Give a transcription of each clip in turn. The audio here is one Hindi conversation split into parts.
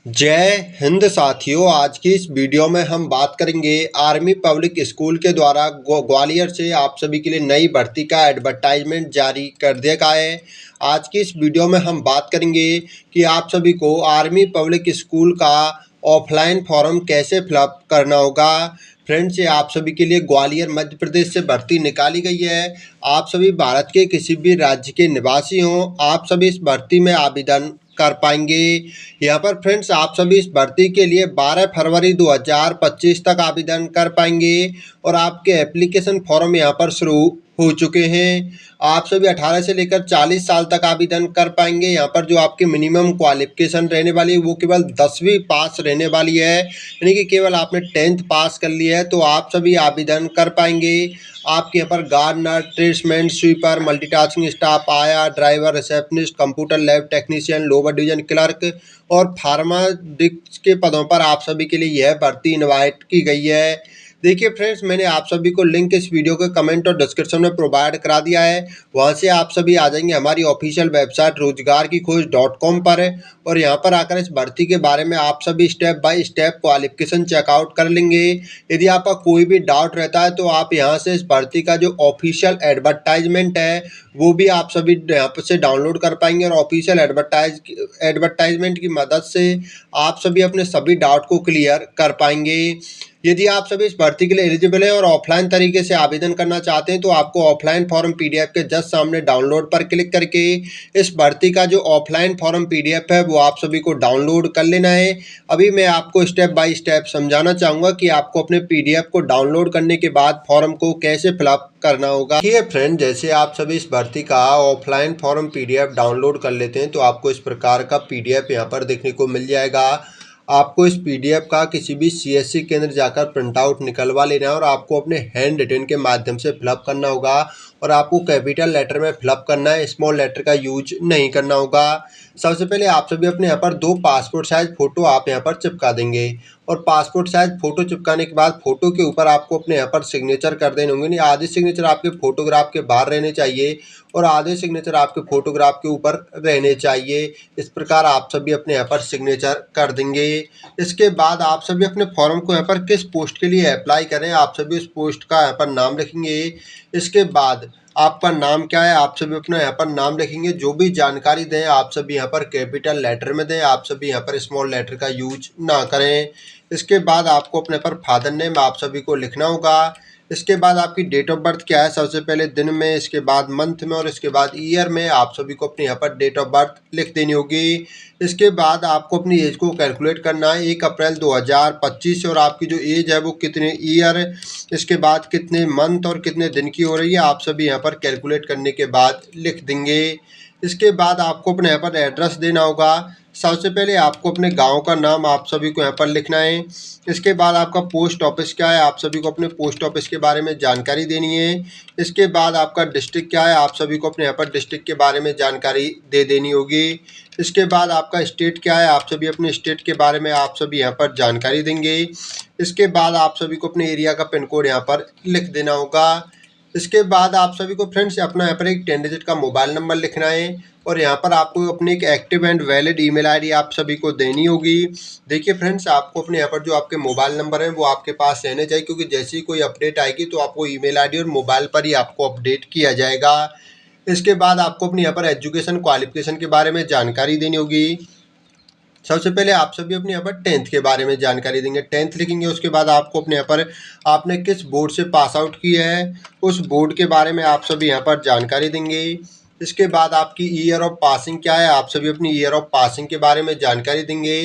जय हिंद साथियों। आज की इस वीडियो में हम बात करेंगे आर्मी पब्लिक स्कूल के द्वारा ग्वालियर से आप सभी के लिए नई भर्ती का एडवर्टाइजमेंट जारी कर दिया गया है। आज की इस वीडियो में हम बात करेंगे कि आप सभी को आर्मी पब्लिक स्कूल का ऑफलाइन फॉर्म कैसे फिलअप करना होगा। फ्रेंड्स, ये आप सभी के लिए ग्वालियर मध्य प्रदेश से भर्ती निकाली गई है। आप सभी भारत के किसी भी राज्य के निवासी हों, आप सभी इस भर्ती में आवेदन कर पाएंगे। यहाँ पर फ्रेंड्स, आप सभी इस भर्ती के लिए 12 फरवरी 2025 तक आवेदन कर पाएंगे और आपके एप्लीकेशन फॉर्म यहाँ पर शुरू हो चुके हैं। आप सभी 18 से लेकर 40 साल तक आवेदन कर पाएंगे। यहाँ पर जो आपकी मिनिमम क्वालिफिकेशन रहने वाली है वो केवल 10वीं पास रहने वाली है, यानी कि केवल आपने 10th पास कर लिया है तो आप सभी आवेदन कर पाएंगे। आपके यहाँ पर gardener, tradesman, sweeper, multitasking staff, ayah, driver, receptionist, computer lab technician, lower division clerk और फार्माडिक्स के पदों पर आप सभी के लिए यह भर्ती इनवाइट की गई है। देखिए फ्रेंड्स, मैंने आप सभी को लिंक इस वीडियो के कमेंट और डिस्क्रिप्शन में प्रोवाइड करा दिया है। वहां से आप सभी आ जाएंगे हमारी ऑफिशियल वेबसाइट रोजगार-की-खोज.com पर और यहां पर आकर इस भर्ती के बारे में आप सभी step by step qualification check out कर लेंगे। यदि आपका कोई भी डाउट रहता है तो आप यहां से इस भर्ती का जो ऑफिशियल एडवर्टाइजमेंट है वो भी आप सभी यहाँ पर से डाउनलोड कर पाएंगे और ऑफिशियल एडवर्टाइजमेंट की मदद से आप सभी अपने सभी डाउट को क्लियर कर पाएंगे। यदि आप सभी इस भर्ती के लिए एलिजिबल हैं और ऑफलाइन तरीके से आवेदन करना चाहते हैं तो आपको ऑफलाइन फॉर्म पीडीएफ के जस्ट सामने डाउनलोड पर क्लिक करके इस भर्ती का जो ऑफलाइन फॉर्म पीडीएफ है वो आप सभी को डाउनलोड कर लेना है। अभी मैं आपको स्टेप बाय स्टेप समझाना चाहूँगा कि आपको अपने पीडीएफ को डाउनलोड करने के बाद फॉर्म को कैसे फिलअप करना होगा। ये फ्रेंड, जैसे आप सभी इस भर्ती का ऑफलाइन फॉर्म पीडीएफ डाउनलोड कर लेते हैं तो आपको इस प्रकार का पीडीएफ यहाँ पर देखने को मिल जाएगा। आपको इस पीडीएफ का किसी भी सीएससी केंद्र जाकर प्रिंट आउट निकलवा लेना है और आपको अपने हैंड रिटन के माध्यम से फिलअप करना होगा और आपको कैपिटल लेटर में फिलअप करना है, स्मॉल लेटर का यूज नहीं करना होगा। सबसे पहले आप सभी अपने यहाँ पर 2 पासपोर्ट साइज फ़ोटो आप यहाँ पर चिपका देंगे और पासपोर्ट साइज फ़ोटो चिपकाने के बाद फ़ोटो के ऊपर आपको अपने यहाँ पर सिग्नेचर कर देने होंगे। नहीं, आधे सिग्नेचर आपके फ़ोटोग्राफ के बाहर रहने चाहिए और आधे सिग्नेचर आपके फ़ोटोग्राफ के ऊपर रहने चाहिए। इस प्रकार आप सभी अपने यहाँ पर सिग्नेचर कर देंगे। इसके बाद आप सभी अपने फॉर्म को यहाँ पर किस पोस्ट के लिए अप्लाई करें, आप सभी उस पोस्ट का यहाँ पर नाम लिखेंगे। इसके बाद आपका नाम क्या है, आप सभी अपना यहाँ पर नाम लिखेंगे। जो भी जानकारी दें आप सभी यहाँ पर कैपिटल लेटर में दें, आप सभी यहाँ पर स्मॉल लेटर का यूज ना करें। इसके बाद आपको अपने पर फादर नेम आप सभी को लिखना होगा। इसके बाद आपकी डेट ऑफ बर्थ क्या है, सबसे पहले दिन में, इसके बाद मंथ में और इसके बाद ईयर में आप सभी को अपने यहाँ पर डेट ऑफ बर्थ लिख देनी होगी। इसके बाद आपको अपनी एज को कैलकुलेट करना है 1 अप्रैल 2025 और आपकी जो एज है वो कितने ईयर, इसके बाद कितने मंथ और कितने दिन की हो रही है आप सभी यहाँ पर कैलकुलेट करने के बाद लिख देंगे। इसके बाद आपको अपने यहाँ पर एड्रेस देना होगा। सबसे पहले आपको अपने गांव का नाम आप सभी को यहाँ पर लिखना है। इसके बाद आपका पोस्ट ऑफिस क्या है, आप सभी को अपने पोस्ट ऑफिस के बारे में जानकारी देनी है। इसके बाद आपका डिस्ट्रिक्ट क्या है, आप सभी को अपने यहाँ पर डिस्ट्रिक्ट के बारे में जानकारी दे देनी होगी। इसके बाद आपका स्टेट क्या है, आप सभी अपने स्टेट के बारे में आप सभी यहाँ पर जानकारी देंगे। इसके बाद आप सभी को अपने एरिया का पिन कोड यहाँ पर लिख देना होगा। इसके बाद आप सभी को फ्रेंड्स अपना यहाँ पर एक 10 डिजिट का मोबाइल नंबर लिखना है और यहाँ पर आपको अपनी एक active and valid email ID आप सभी को देनी होगी। देखिए फ्रेंड्स, आपको अपने यहाँ पर जो आपके मोबाइल नंबर है वो आपके पास रहने चाहिए, क्योंकि जैसे ही कोई अपडेट आएगी तो आपको ईमेल आईडी और मोबाइल पर ही आपको अपडेट किया जाएगा। इसके बाद आपको अपने यहाँ पर एजुकेशन क्वालिफिकेशन के बारे में जानकारी देनी होगी। सबसे पहले आप सभी अपने यहाँ पर 10th के बारे में जानकारी देंगे, 10th लिखेंगे। उसके बाद आपको अपने यहाँ पर आपने किस बोर्ड से पास आउट किया है उस बोर्ड के बारे में आप सभी यहाँ पर जानकारी देंगे। इसके बाद आपकी ईयर ऑफ पासिंग क्या है, आप सभी अपनी ईयर ऑफ पासिंग के बारे में जानकारी देंगे।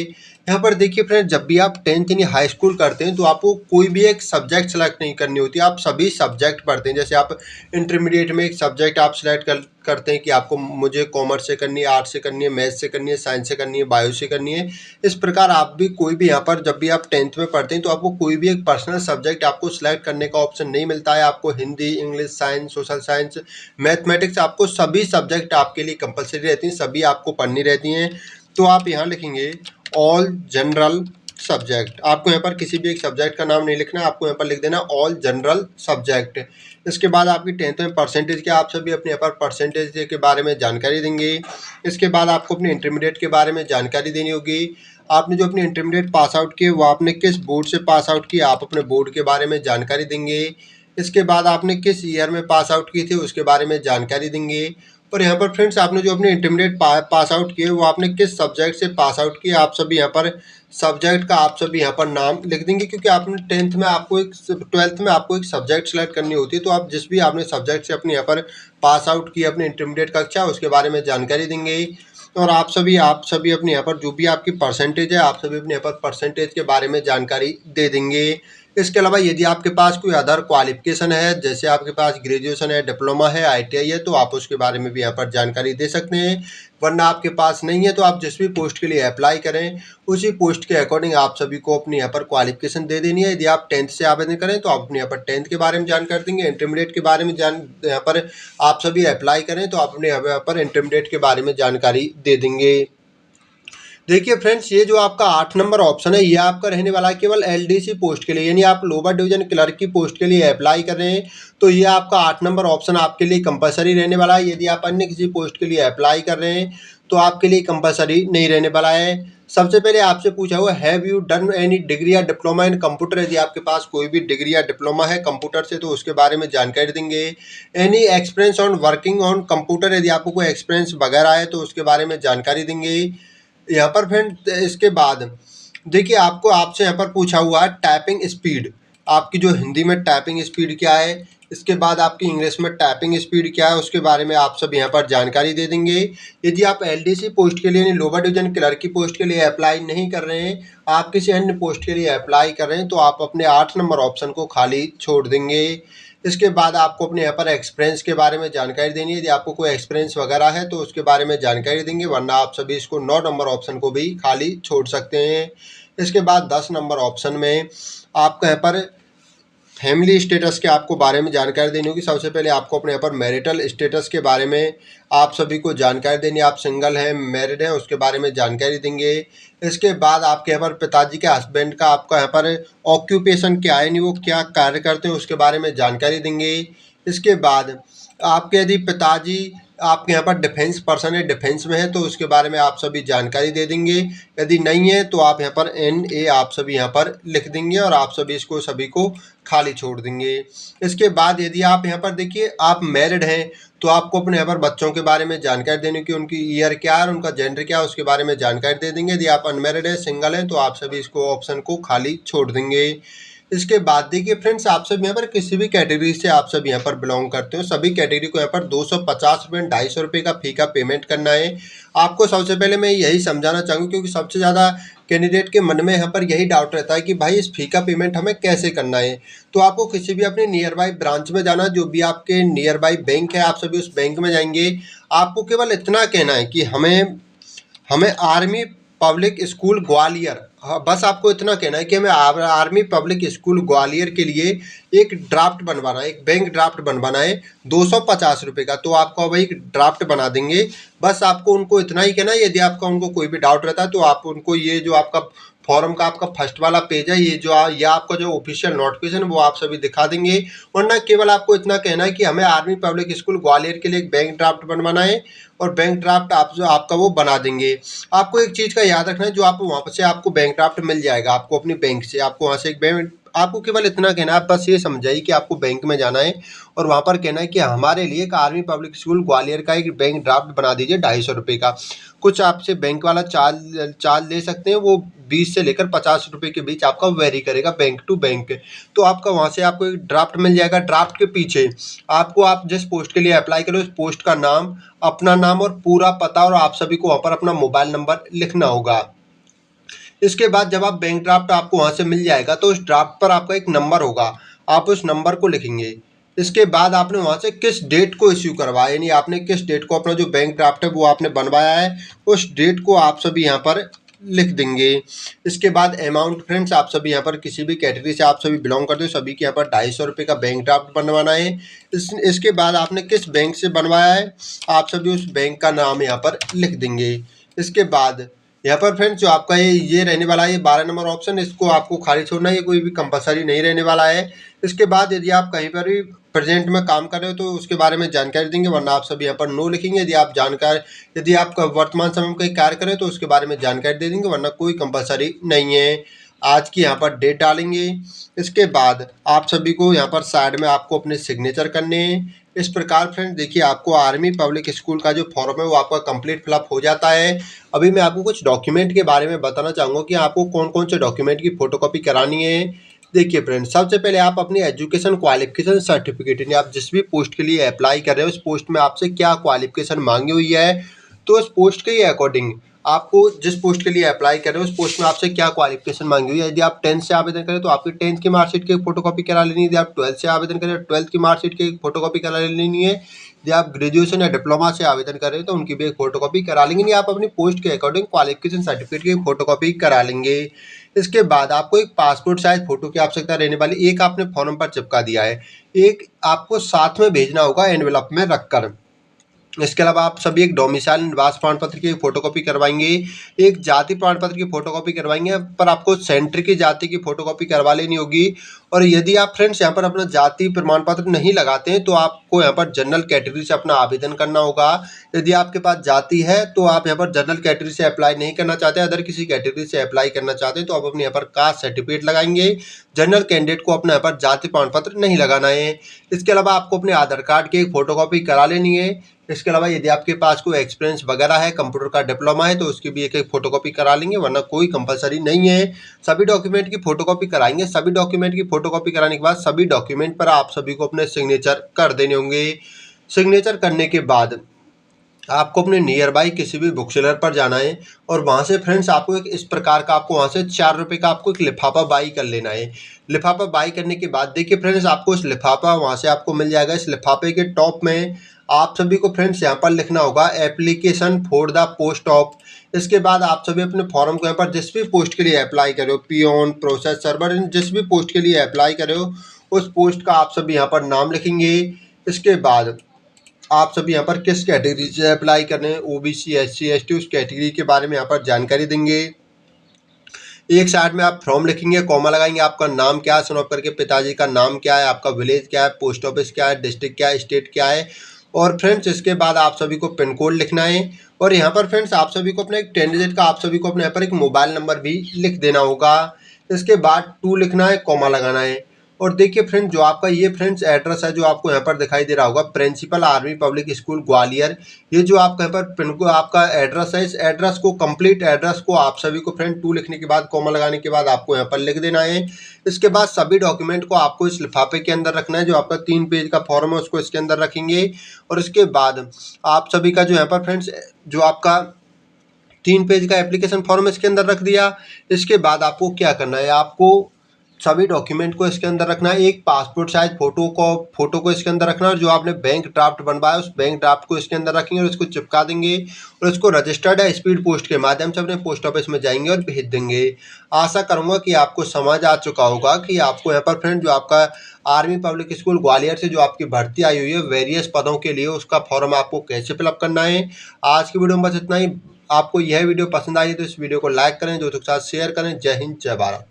यहाँ पर देखिए फ्रेंड, जब भी आप 10th यानी हाई स्कूल करते हैं तो आपको कोई भी एक सब्जेक्ट सेलेक्ट नहीं करनी होती, आप सभी सब्जेक्ट पढ़ते हैं। जैसे आप इंटरमीडिएट में एक सब्जेक्ट आप सेलेक्ट करते हैं कि आपको मुझे कॉमर्स से करनी है, आर्ट्स से करनी है, मैथ्स से करनी है, साइंस से करनी है, बायो से करनी है। इस प्रकार आप भी कोई भी यहाँ पर जब भी आप 10th में पढ़ते हैं तो आपको कोई भी एक पर्सनल सब्जेक्ट आपको सिलेक्ट करने का ऑप्शन नहीं मिलता है। आपको Hindi, English, science, social science, mathematics, आपको सभी सब्जेक्ट आपके लिए कंपलसरी रहती हैं, सभी आपको पढ़नी रहती हैं। तो आप यहाँ लिखेंगे ऑल जनरल सब्जेक्ट। आपको यहाँ पर किसी भी एक सब्जेक्ट का नाम नहीं लिखना है, आपको यहाँ पर लिख देना ऑल जनरल सब्जेक्ट। इसके बाद आपकी 10th में परसेंटेज क्या, आप सभी अपने यहाँ पर परसेंटेज के बारे में जानकारी देंगे। इसके बाद आपको अपने इंटरमीडिएट के बारे में जानकारी देनी होगी। आपने जो अपने इंटरमीडिएट पास आउट किए वो आपने किस बोर्ड से पास आउट किया, आप अपने बोर्ड के बारे में जानकारी देंगे। इसके बाद आपने किस ईयर में पास आउट किए थे उसके बारे में जानकारी देंगे। और यहाँ पर फ्रेंड्स आपने जो अपने इंटरमीडिएट पास आउट किए वो आपने किस सब्जेक्ट से पास आउट किए, आप सभी यहाँ पर सब्जेक्ट का आप सभी यहाँ पर नाम लिख देंगे। क्योंकि आपने 10th में आपको एक 12th में आपको एक सब्जेक्ट सेलेक्ट करनी होती है, तो आप जिस भी आपने सब्जेक्ट से अपने यहाँ पर पास आउट किया अपने इंटरमीडिएट कक्षा उसके बारे में जानकारी देंगे। और आप सभी अपने यहाँ पर जो भी आपकी परसेंटेज है आप सभी अपने यहाँ पर परसेंटेज के बारे में जानकारी दे देंगे। इसके अलावा यदि आपके पास कोई अदर क्वालिफिकेशन है, जैसे आपके पास ग्रेजुएशन है, डिप्लोमा है, आईटीआई है, तो आप उसके बारे में भी यहाँ पर जानकारी दे सकते हैं। वरना आपके पास नहीं है तो आप जिस भी पोस्ट के लिए अप्लाई करें उसी पोस्ट के अकॉर्डिंग आप सभी को अपनी यहाँ पर क्वालिफिकेशन दे देनी है। यदि आप 10th से आवेदन करें तो आप अपने यहाँ पर 10th के बारे में जानकारी देंगे। इंटरमीडिएट के बारे में यहाँ पर आप सभी अप्लाई करें तो आप अपने यहाँ पर इंटरमीडिएट के बारे में जानकारी दे देंगे। देखिए फ्रेंड्स, ये जो आपका 8 नंबर ऑप्शन है ये आपका रहने वाला है केवल एलडीसी पोस्ट के लिए, यानी आप लोअर डिवीजन क्लर्क की पोस्ट के लिए अप्लाई कर रहे हैं तो ये आपका 8 नंबर ऑप्शन आपके लिए कंपलसरी रहने वाला है। यदि आप अन्य किसी पोस्ट के लिए अप्लाई कर रहे हैं तो आपके लिए कंपलसरी नहीं रहने वाला है। सबसे पहले आपसे पूछा हुआ have you done any degree या डिप्लोमा इन कंप्यूटर, यदि आपके पास कोई भी डिग्री या डिप्लोमा है कंप्यूटर से तो उसके बारे में जानकारी देंगे। Any experience on working on computer, यदि आपको कोई एक्सपीरियंस वगैरह है तो उसके बारे में जानकारी देंगे। यहाँ पर फ्रेंड इसके बाद देखिए आपको आपसे यहाँ पर पूछा हुआ है टाइपिंग स्पीड, आपकी जो हिंदी में टाइपिंग स्पीड क्या है, इसके बाद आपकी इंग्लिश में टाइपिंग स्पीड क्या है उसके बारे में आप सब यहाँ पर जानकारी दे देंगे। यदि आप एलडीसी पोस्ट के लिए यानी लोअर डिवीजन क्लर्क की पोस्ट के लिए अप्लाई नहीं कर रहे हैं, आप किसी अन्य पोस्ट के लिए अप्लाई कर रहे हैं तो आप अपने 8 नंबर ऑप्शन को खाली छोड़ देंगे। इसके बाद आपको अपने यहाँ पर एक्सपीरियंस के बारे में जानकारी देनी है। यदि आपको कोई एक्सपीरियंस वगैरह है तो उसके बारे में जानकारी देंगे, वरना आप सभी इसको 9 नंबर ऑप्शन को भी खाली छोड़ सकते हैं। इसके बाद 10 नंबर ऑप्शन में आपको यहाँ पर फैमिली स्टेटस के आपको बारे में जानकारी देनी होगी। सबसे पहले आपको अपने यहाँ पर मैरिटल स्टेटस के बारे में आप सभी को जानकारी देनी है, आप सिंगल हैं मैरिड हैं उसके बारे में जानकारी देंगे। इसके बाद आपके यहाँ पर पिताजी के हस्बैंड का आपका यहाँ पर ऑक्यूपेशन क्या है, यानी वो क्या कार्य करते हैं उसके बारे में जानकारी देंगे। इसके बाद आपके यदि पिताजी आपके यहाँ पर डिफेंस पर्सन है, डिफेंस में है तो उसके बारे में आप सभी जानकारी दे देंगे। यदि नहीं है तो आप यहाँ पर NA आप सभी यहाँ पर लिख देंगे और आप सभी इसको सभी को खाली छोड़ देंगे। इसके बाद यदि आप यहाँ पर देखिए आप मैरिड हैं तो आपको अपने यहाँ पर बच्चों के बारे में जानकारी देने की, उनकी ईयर क्या है, उनका जेंडर क्या है उसके बारे में जानकारी दे देंगे। यदि आप अनमैरिड है, सिंगल हैं तो आप सभी इसको ऑप्शन को खाली छोड़ देंगे। इसके बाद देखिए फ्रेंड्स, आप सब यहाँ पर किसी भी कैटेगरी से आप सब यहाँ पर बिलोंग करते हो, सभी कैटेगरी को यहाँ पर 250 रुपये 250 रुपये का फी का पेमेंट करना है। आपको सबसे पहले मैं यही समझाना चाहूँगा क्योंकि सबसे ज़्यादा कैंडिडेट के मन में यहाँ पर यही डाउट रहता है कि भाई इस फी का पेमेंट हमें कैसे करना है। तो आपको किसी भी अपने नियर बाई ब्रांच में जाना, जो भी आपके नियर बाई बैंक है आप सभी उस बैंक में जाएंगे। आपको केवल इतना कहना है कि हमें आर्मी पब्लिक स्कूल ग्वालियर, हाँ बस आपको इतना कहना है कि हमें आर्मी पब्लिक स्कूल ग्वालियर के लिए एक ड्राफ्ट बनवाना है, एक बैंक ड्राफ्ट बनवाना है 250 रुपये का। तो आपको वही ड्राफ्ट बना देंगे। बस आपको उनको इतना ही कहना है। यदि आपका उनको कोई भी डाउट रहता है तो आप उनको ये जो आपका फॉर्म का आपका फर्स्ट वाला पेज है, ये जो या आपका जो ऑफिशियल नोटिफिकेशन वो आप सभी दिखा देंगे। वरना केवल आपको इतना कहना है कि हमें आर्मी पब्लिक स्कूल ग्वालियर के लिए एक बैंक ड्राफ्ट बनवाना है और बैंक ड्राफ्ट आप जो आपका वो बना देंगे। आपको एक चीज़ का याद रखना है, जो आप वहाँ से आपको बैंक ड्राफ्ट मिल जाएगा, आपको अपनी बैंक से आपको वहाँ से एक बैंक, आपको केवल इतना कहना है, आप बस ये समझाइए कि आपको बैंक में जाना है और वहाँ पर कहना है कि हमारे लिए एक आर्मी पब्लिक स्कूल ग्वालियर का एक बैंक ड्राफ्ट बना दीजिए 250 रुपये का। कुछ आपसे बैंक वाला चार्ज ले सकते हैं, वो 20 से लेकर 50 रुपये के बीच आपका वेरी करेगा बैंक टू बैंक। तो आपका वहाँ से आपको एक ड्राफ्ट मिल जाएगा। ड्राफ्ट के पीछे आपको आप जिस पोस्ट के लिए अप्लाई करो उस पोस्ट का नाम, अपना नाम और पूरा पता, और आप सभी को वहाँ पर अपना मोबाइल नंबर लिखना होगा। इसके बाद जब आप बैंक ड्राफ्ट आपको वहाँ से मिल जाएगा तो उस ड्राफ्ट पर आपका एक नंबर होगा, आप उस नंबर को लिखेंगे। इसके बाद आपने वहाँ से किस डेट को इश्यू करवाया, यानी आपने किस डेट को अपना जो बैंक ड्राफ्ट है वो आपने बनवाया है, उस डेट को आप सभी यहाँ पर लिख देंगे। इसके बाद अमाउंट फ्रेंड्स, आप सभी यहाँ पर किसी भी कैटेगरी से आप सभी बिलोंग करते हो, सभी के यहाँ पर 250 रुपये का बैंक ड्राफ्ट बनवाना है। इसके बाद आपने किस बैंक से बनवाया है, आप सभी उस बैंक का नाम यहाँ पर लिख देंगे। इसके बाद यहाँ पर फ्रेंड्स जो आपका ये रहने वाला है, ये 12 नंबर ऑप्शन, इसको आपको खाली छोड़ना है, ये कोई भी कंपलसरी नहीं रहने वाला है। इसके बाद यदि आप कहीं पर भी प्रेजेंट में काम कर रहे हो तो उसके बारे में जानकारी देंगे, वरना आप सब यहाँ पर नो लिखेंगे। यदि आप वर्तमान समय में कहीं कार्य करें तो उसके बारे में जानकारी दे देंगे, वरना कोई कंपलसरी नहीं है। आज की यहाँ पर डेट डालेंगे। इसके बाद आप सभी को यहाँ पर साइड में आपको अपने सिग्नेचर करने हैं। इस प्रकार फ्रेंड्स देखिए, आपको आर्मी पब्लिक स्कूल का जो फॉर्म है वो आपका कंप्लीट फिलअप हो जाता है। अभी मैं आपको कुछ डॉक्यूमेंट के बारे में बताना चाहूँगा कि आपको कौन कौन से डॉक्यूमेंट की फोटोकॉपी करानी है। देखिए फ्रेंड्स, सबसे पहले आप अपनी एजुकेशन क्वालिफिकेशन सर्टिफिकेट, यानी आप जिस भी पोस्ट के लिए अप्लाई कर रहे हो उस पोस्ट में आपसे क्या क्वालिफिकेशन मांगी हुई है, तो उस पोस्ट के अकॉर्डिंग आपको जिस पोस्ट के लिए अप्लाई कर रहे हो उस पोस्ट में आपसे क्या क्वालिफिकेशन मांगी हुई है। यदि आप 10th से आवेदन करें तो आपकी 10th की मार्कशीट की फोटोकॉपी करा लेनी है। यदि आप 12th से आवेदन करें 12th की मार्कशीट की फोटोकॉपी करा लेनी है। यदि आप ग्रेजुएशन या डिप्लोमा से आवेदन कर रहे हो तो उनकी भी एक फोटोकॉपी करा लेंगे, या आप अपनी पोस्ट के अकॉर्डिंग क्वालिफिकेशन सर्टिफिकेट की फोटोकॉपी करा लेंगे। इसके बाद आपको एक पासपोर्ट साइज फोटो की आवश्यकता रहने वाली, एक आपने फॉर्म पर चिपका दिया है, एक आपको साथ में भेजना होगा एनवेलप में रखकर। इसके अलावा आप सभी एक डोमिसाइल निवास प्रमाण पत्र की फोटोकॉपी करवाएंगे, एक जाति प्रमाण पत्र की फोटोकॉपी करवाएंगे, पर आपको सेंटर की जाति की फोटोकॉपी करवा लेनी होगी। और यदि आप फ्रेंड्स यहाँ पर अपना जाति प्रमाण पत्र नहीं लगाते हैं तो आपको यहाँ पर जनरल कैटेगरी से अपना आवेदन करना होगा। यदि आपके पास जाति है तो आप यहाँ पर जनरल कैटेगरी से अप्लाई नहीं करना चाहते, अदर किसी कैटेगरी से अप्लाई करना चाहते हैं तो आप अपने यहाँ पर कास्ट सर्टिफिकेट लगाएंगे। जनरल कैंडिडेट को अपने यहाँ पर जाति प्रमाण पत्र नहीं लगाना है। इसके अलावा आपको अपने आधार कार्ड की एक फोटोकॉपी करा लेनी है। इसके अलावा यदि आपके पास कोई एक्सपीरियंस वगैरह है, कंप्यूटर का डिप्लोमा है, तो उसकी भी एक फोटोकॉपी करा लेंगे, वरना कोई कंपलसरी नहीं है। सभी डॉक्यूमेंट की फोटोकॉपी कराएंगे। सभी डॉक्यूमेंट की फोटोकॉपी कराने के बाद सभी डॉक्यूमेंट पर आप सभी को अपने सिग्नेचर कर देने होंगे। सिग्नेचर करने के बाद आपको अपने नियर बाई किसी भी बुक सेलर पर जाना है और वहाँ से फ्रेंड्स आपको एक इस प्रकार का, आपको वहाँ से 4 रुपये का आपको एक लिफाफा बाई कर लेना है। लिफाफा बाई करने के बाद देखिए फ्रेंड्स, आपको इस लिफाफा वहाँ से आपको मिल जाएगा। इस लिफाफे के टॉप में आप सभी को फ्रेंड्स यहाँ पर लिखना होगा application for the post of. इसके बाद आप सभी अपने फॉर्म को यहाँ पर जिस भी पोस्ट के लिए अप्लाई करे हो, पियोन, प्रोसेस सर्वर, जिस भी पोस्ट के लिए अप्लाई करे हो उस पोस्ट का आप सभी यहाँ पर नाम लिखेंगे। इसके बाद आप सभी यहाँ पर किस कैटेगरी से अप्लाई कर रहे हैं, ओबीसी, एससी, एसटी, उस कैटेगरी के बारे में यहाँ पर जानकारी देंगे। एक साइड में आप फॉर्म लिखेंगे, कॉमा लगाएंगे, आपका नाम क्या है, सन ऑफ करके पिताजी का नाम क्या है, आपका विलेज क्या है, पोस्ट ऑफिस क्या है, डिस्ट्रिक्ट क्या है, स्टेट क्या है। और फ्रेंड्स इसके बाद आप सभी को पिन कोड लिखना है। और यहाँ पर फ्रेंड्स आप सभी को अपना एक 10 डिजिट का आप सभी को अपने यहाँ पर एक मोबाइल नंबर भी लिख देना होगा। इसके बाद 2 लिखना है, कॉमा लगाना है। और देखिए फ्रेंड्स, जो आपका ये फ्रेंड्स एड्रेस है जो आपको यहाँ पर दिखाई दे रहा होगा, principal army public school Gwalior, ये जो आपका यहाँ पर पिन को आपका एड्रेस है, इस एड्रेस को, कंप्लीट एड्रेस को आप सभी को फ्रेंड 2 लिखने के बाद, कॉमा लगाने के बाद आपको यहाँ पर लिख देना है। इसके बाद सभी डॉक्यूमेंट को आपको इस लिफाफे के अंदर रखना है। जो आपका 3 पेज का फॉर्म है उसको इसके अंदर रखेंगे। और इसके बाद आप सभी का जो यहाँ पर फ्रेंड्स जो आपका 3 पेज का एप्लीकेशन फॉर्म इसके अंदर रख दिया। इसके बाद आपको क्या करना है, आपको सभी डॉक्यूमेंट को इसके अंदर रखना है। एक पासपोर्ट साइज फोटो को इसके अंदर रखना है, और जो आपने बैंक ड्राफ्ट बनवाया उस बैंक ड्राफ्ट को इसके अंदर रखेंगे और इसको चिपका देंगे और इसको रजिस्टर्ड या स्पीड पोस्ट के माध्यम से अपने पोस्ट ऑफिस में जाएंगे और भेज देंगे। आशा करूंगा कि आपको समझ आ चुका होगा कि आपको यहाँ पर फ्रेंड जो आपका आर्मी पब्लिक स्कूल ग्वालियर से जो आपकी भर्ती आई हुई है वेरियस पदों के लिए, उसका फॉर्म आपको कैसे फिलअप करना है। आज की वीडियो में बस इतना ही। आपको यह वीडियो पसंद आई तो इस वीडियो को लाइक करें, दोस्तों के साथ शेयर करें। जय हिंद, जय भारत।